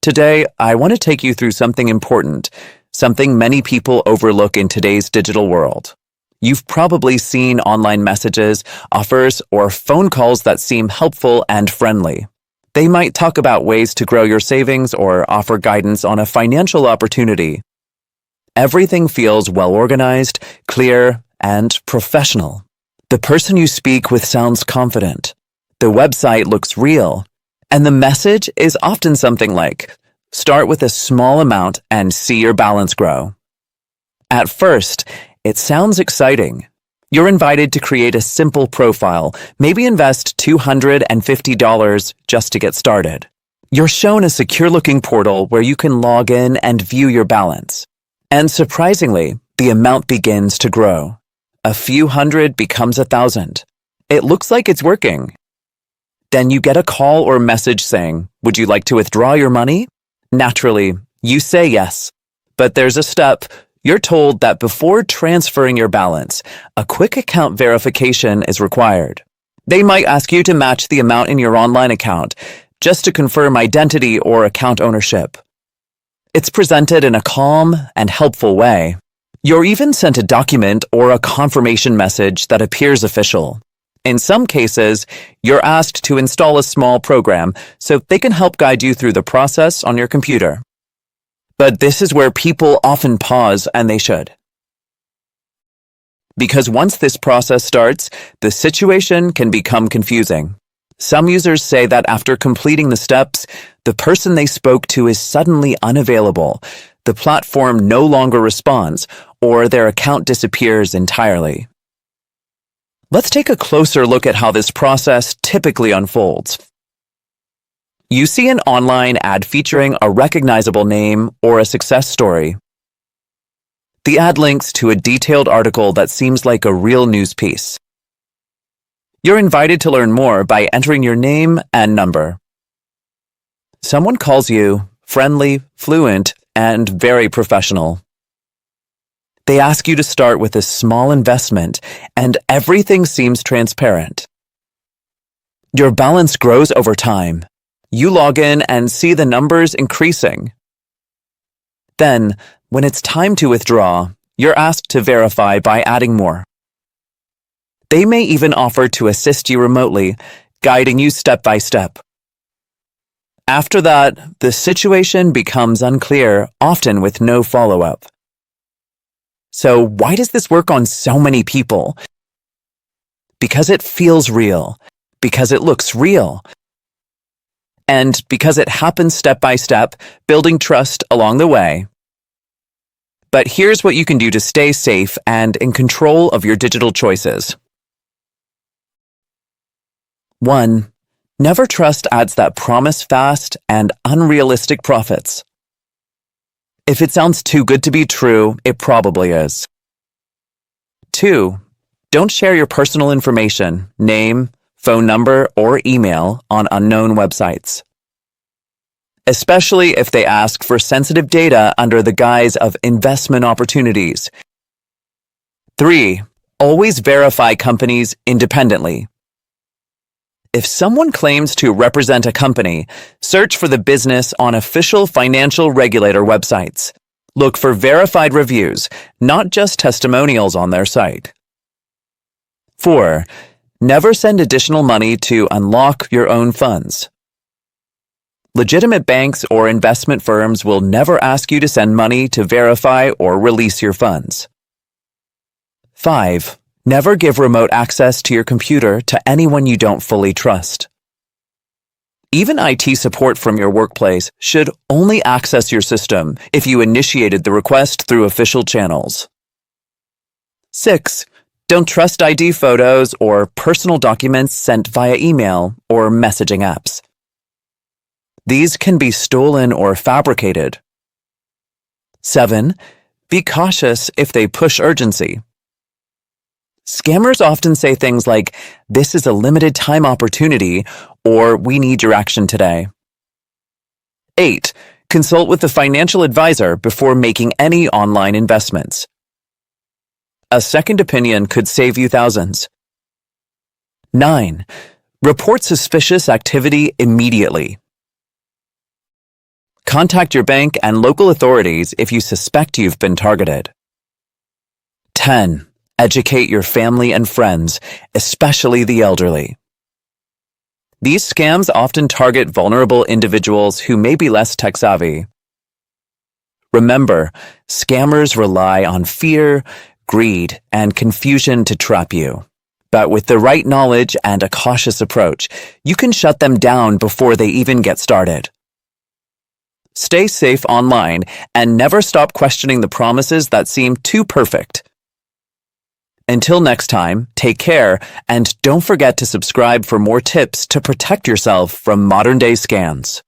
Today, I want to take you through something important, something many people overlook in today's digital world. You've probably seen online messages, offers, or phone calls that seem helpful and friendly. They might talk about ways to grow your savings or offer guidance on a financial opportunity. Everything feels well-organized, clear, and professional. The person you speak with sounds confident. The website looks real. And the message is often something like, start with a small amount and see your balance grow. At first, it sounds exciting. You're invited to create a simple profile, maybe invest $250 just to get started. You're shown a secure-looking portal where you can log in and view your balance. And surprisingly, the amount begins to grow. A few hundred becomes 1,000. It looks like it's working. Then you get a call or message saying, would you like to withdraw your money? Naturally, you say yes. But there's a step. You're told that before transferring your balance, a quick account verification is required. They might ask you to match the amount in your online account just to confirm identity or account ownership. It's presented in a calm and helpful way. You're even sent a document or a confirmation message that appears official. In some cases, you're asked to install a small program so they can help guide you through the process on your computer. But this is where people often pause, and they should. Because once this process starts, the situation can become confusing. Some users say that after completing the steps, the person they spoke to is suddenly unavailable, the platform no longer responds, or their account disappears entirely. Let's take a closer look at how this process typically unfolds. You see an online ad featuring a recognizable name or a success story. The ad links to a detailed article that seems like a real news piece. You're invited to learn more by entering your name and number. Someone calls you, friendly, fluent, and very professional. They ask you to start with a small investment, and everything seems transparent. Your balance grows over time. You log in and see the numbers increasing. Then, when it's time to withdraw, you're asked to verify by adding more. They may even offer to assist you remotely, guiding you step by step. After that, the situation becomes unclear, often with no follow-up. So why does this work on so many people? Because it feels real, because it looks real, and because it happens step by step, building trust along the way. But here's what you can do to stay safe and in control of your digital choices. 1. Never trust ads that promise fast and unrealistic profits. If it sounds too good to be true, it probably is. 2. Don't share your personal information, name, phone number, or email on unknown websites, especially if they ask for sensitive data under the guise of investment opportunities. 3. Always verify companies independently. If someone claims to represent a company, search for the business on official financial regulator websites. Look for verified reviews, not just testimonials on their site. 4. Never send additional money to unlock your own funds. Legitimate banks or investment firms will never ask you to send money to verify or release your funds. 5. Never give remote access to your computer to anyone you don't fully trust. Even IT support from your workplace should only access your system if you initiated the request through official channels. 6. Don't trust ID photos or personal documents sent via email or messaging apps. These can be stolen or fabricated. 7. Be cautious if they push urgency. Scammers often say things like, "This is a limited time opportunity," or "We need your action today." 8. Consult with a financial advisor before making any online investments. A second opinion could save you thousands. 9. Report suspicious activity immediately. Contact your bank and local authorities if you suspect you've been targeted. 10. Educate your family and friends, especially the elderly. These scams often target vulnerable individuals who may be less tech-savvy. Remember, scammers rely on fear, greed, and confusion to trap you. But with the right knowledge and a cautious approach, you can shut them down before they even get started. Stay safe online and never stop questioning the promises that seem too perfect. Until next time, take care and don't forget to subscribe for more tips to protect yourself from modern-day scams.